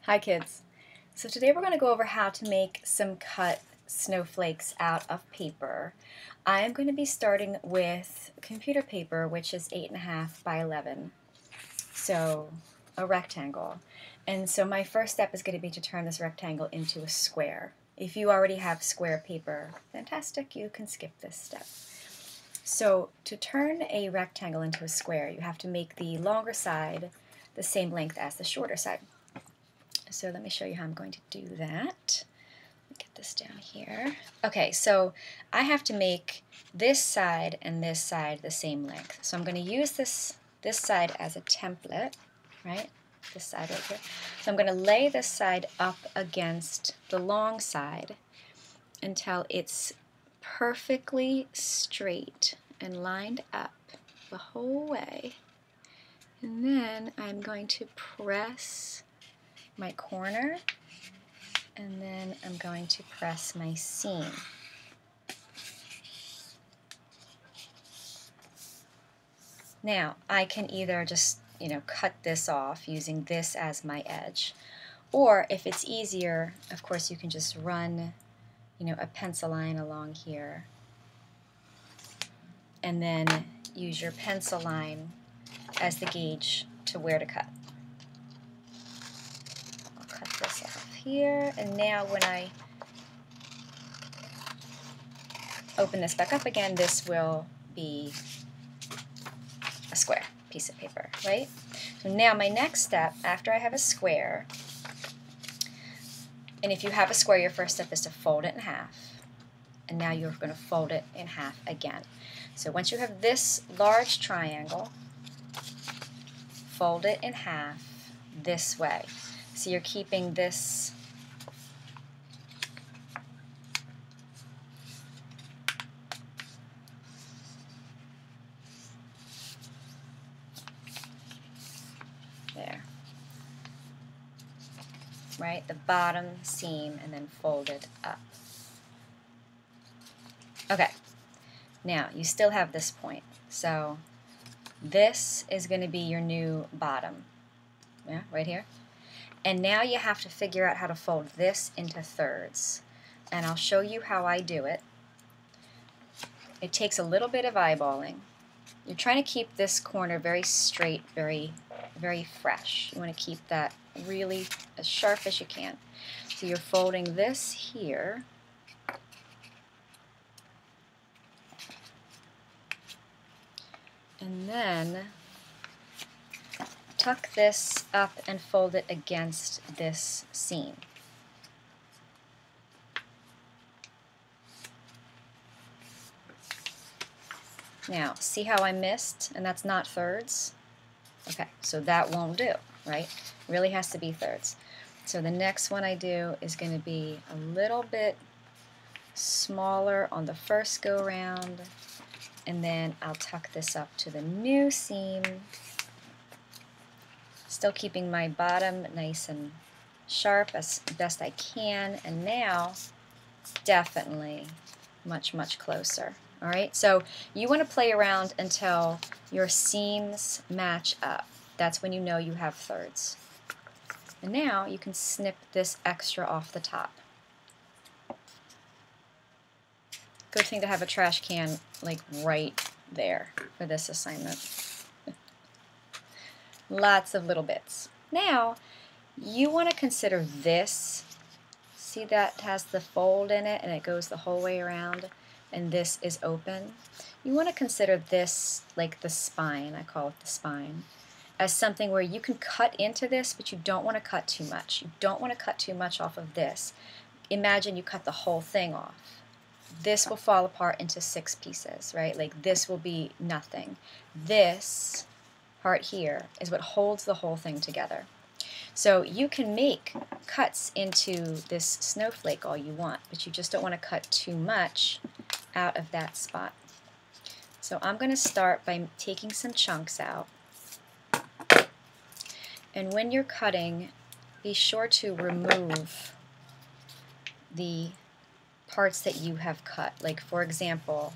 Hi kids. So today we're going to go over how to make some cut snowflakes out of paper. I am going to be starting with computer paper, which is 8.5 by 11, so a rectangle. And so my first step is going to be to turn this rectangle into a square. If you already have square paper, fantastic, you can skip this step. So to turn a rectangle into a square, you have to make the longer side the same length as the shorter side. So let me show you how I'm going to do that. Let me get this down here. Okay, so I have to make this side and this side the same length. So I'm going to use this side as a template, right? This side right here. So I'm going to lay this side up against the long side until it's perfectly straight and lined up the whole way. And then I'm going to press my corner, and then I'm going to press my seam. Now I can either just cut this off using this as my edge, or if it's easier, of course you can just run a pencil line along here and then use your pencil line as the gauge to where to cut. This off here, and now when I open this back up again, this will be a square piece of paper, right? So now my next step, after I have a square, and if you have a square, your first step is to fold it in half, and now you're going to fold it in half again. So once you have this large triangle, fold it in half this way. So you're keeping this there, right? The bottom seam and then fold it up. Okay, now you still have this point. So this is going to be your new bottom, yeah, right here. And now you have to figure out how to fold this into thirds. And I'll show you how I do it. It takes a little bit of eyeballing. You're trying to keep this corner very straight, very fresh. You want to keep that really as sharp as you can. So you're folding this here. And then tuck this up and fold it against this seam. Now, see how I missed? And that's not thirds? Okay, so that won't do, right? Really has to be thirds. So the next one I do is going to be a little bit smaller on the first go round, and then I'll tuck this up to the new seam, still keeping my bottom nice and sharp as best I can, and now definitely much closer. All right, so you want to play around until your seams match up. That's when you know you have thirds. And now you can snip this extra off the top. Good thing to have a trash can like right there for this assignment. Lots of little bits. Now you want to consider this. See, that has the fold in it and it goes the whole way around, and this is open. You want to consider this like the spine, I call it the spine, as something where you can cut into this, but you don't want to cut too much. You don't want to cut too much off of this. Imagine you cut the whole thing off. This will fall apart into 6 pieces, right? Like this will be nothing. This part here is what holds the whole thing together. So you can make cuts into this snowflake all you want, but you just don't want to cut too much out of that spot. So I'm going to start by taking some chunks out. And when you're cutting, be sure to remove the parts that you have cut. Like, for example,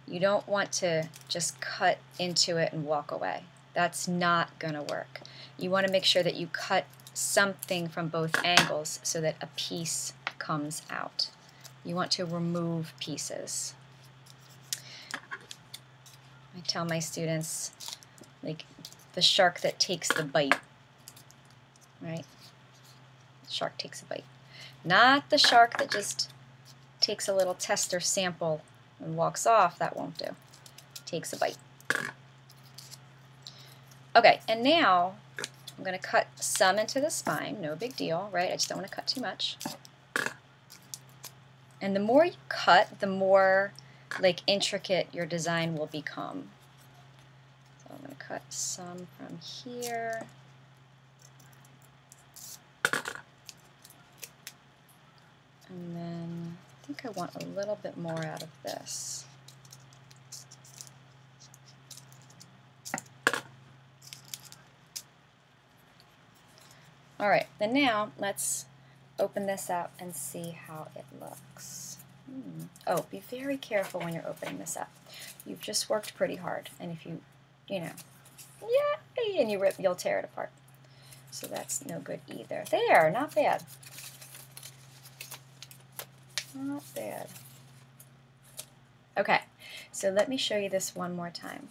you don't want to just cut into it and walk away. That's not going to work. You want to make sure that you cut something from both angles so that a piece comes out. You want to remove pieces. I tell my students, like, the shark that takes the bite, right? The shark takes a bite. Not the shark that just takes a little tester sample and walks off. That won't do. Takes a bite. Okay, and now I'm going to cut some into the spine. No big deal, right? I just don't want to cut too much. And the more you cut, the more like intricate your design will become. So I'm going to cut some from here. And then I think I want a little bit more out of this. All right, then now let's open this up and see how it looks. Oh, be very careful when you're opening this up. You've just worked pretty hard, and if you know, yeah, and you rip, you'll tear it apart. So that's no good either. There, not bad. Not bad. Okay, so let me show you this one more time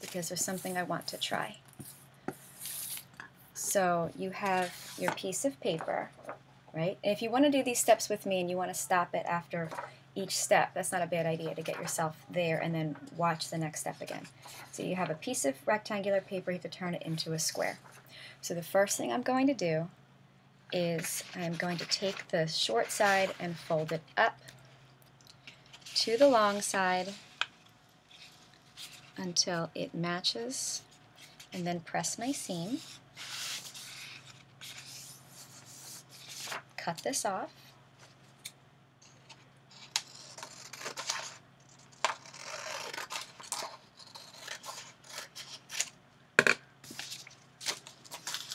because there's something I want to try. So you have your piece of paper, right? And if you want to do these steps with me and you want to stop it after each step, that's not a bad idea to get yourself there and then watch the next step again. So you have a piece of rectangular paper, you have to turn it into a square. So the first thing I'm going to do is I'm going to take the short side and fold it up to the long side until it matches, and then press my seam. Cut this off.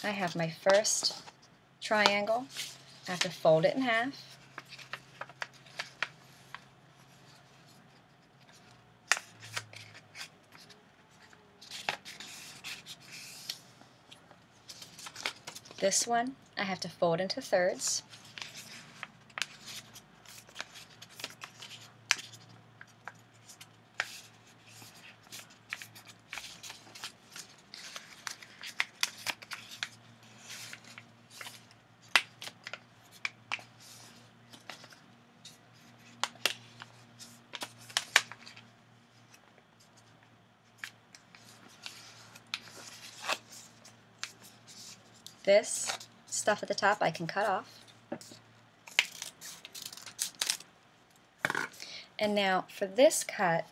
I have my first triangle. I have to fold it in half. This one I have to fold into thirds. This stuff at the top I can cut off. And now for this cut,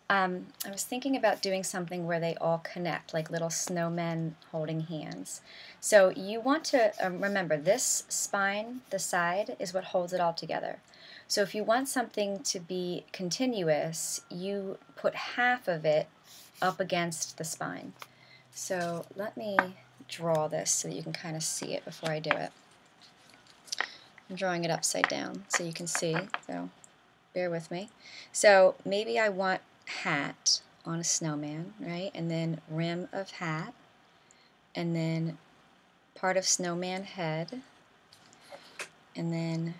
I was thinking about doing something where they all connect, like little snowmen holding hands. So you want to remember this spine, the side, is what holds it all together. So if you want something to be continuous, you put half of it up against the spine. So let me draw this so that you can kind of see it before I do it. I'm drawing it upside down so you can see, so bear with me. So maybe I want hat on a snowman, right? And then rim of hat, and then part of snowman head, and then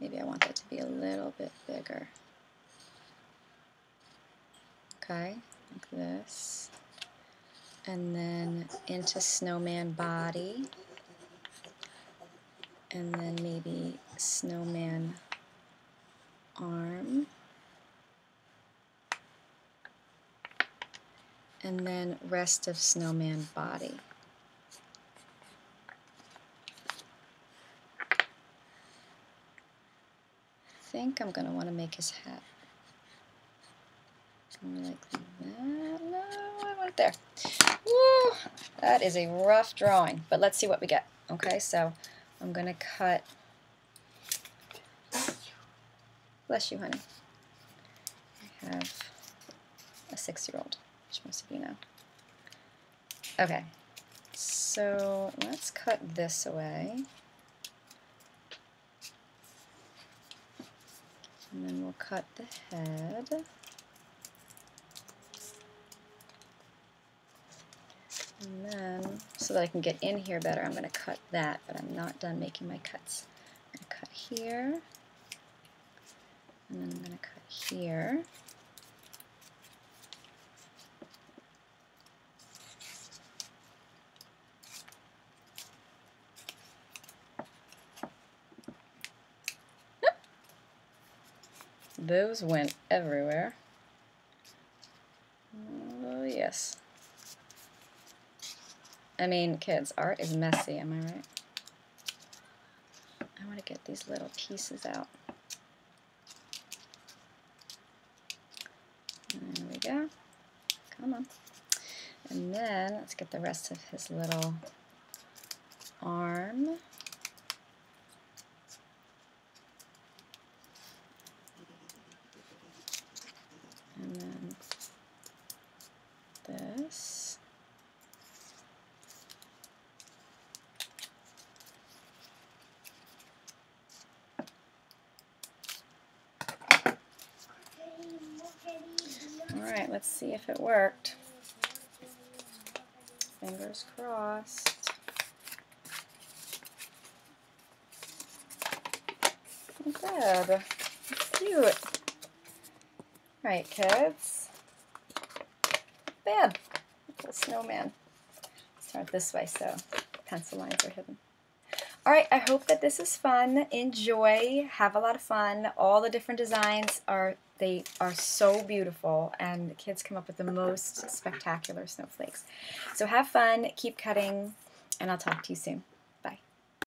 maybe I want that to be a little bit bigger. Okay, like this. And then into snowman body, and then maybe snowman arm, and then rest of snowman body. I think I'm going to want to make his hat like that. No, I want it there. Woo! That is a rough drawing, but let's see what we get. Okay, so I'm going to cut. Bless you, honey. I have a 6-year-old, which most of you know. Okay, so let's cut this away. And then we'll cut the head. And then, so that I can get in here better, I'm going to cut that, but I'm not done making my cuts. I'm going to cut here, and then I'm going to cut here. Those went everywhere. Oh, yes. I mean, kids, art is messy, am I right? I want to get these little pieces out. There we go. Come on. And then let's get the rest of his little arm. And then this. All right, let's see if it worked. Fingers crossed. Good. Cute. All right, kids. Bad. Little snowman. Start this way so pencil lines are hidden. All right, I hope that this is fun. Enjoy. Have a lot of fun. All the different designs are so beautiful, and the kids come up with the most spectacular snowflakes. So have fun, keep cutting, and I'll talk to you soon.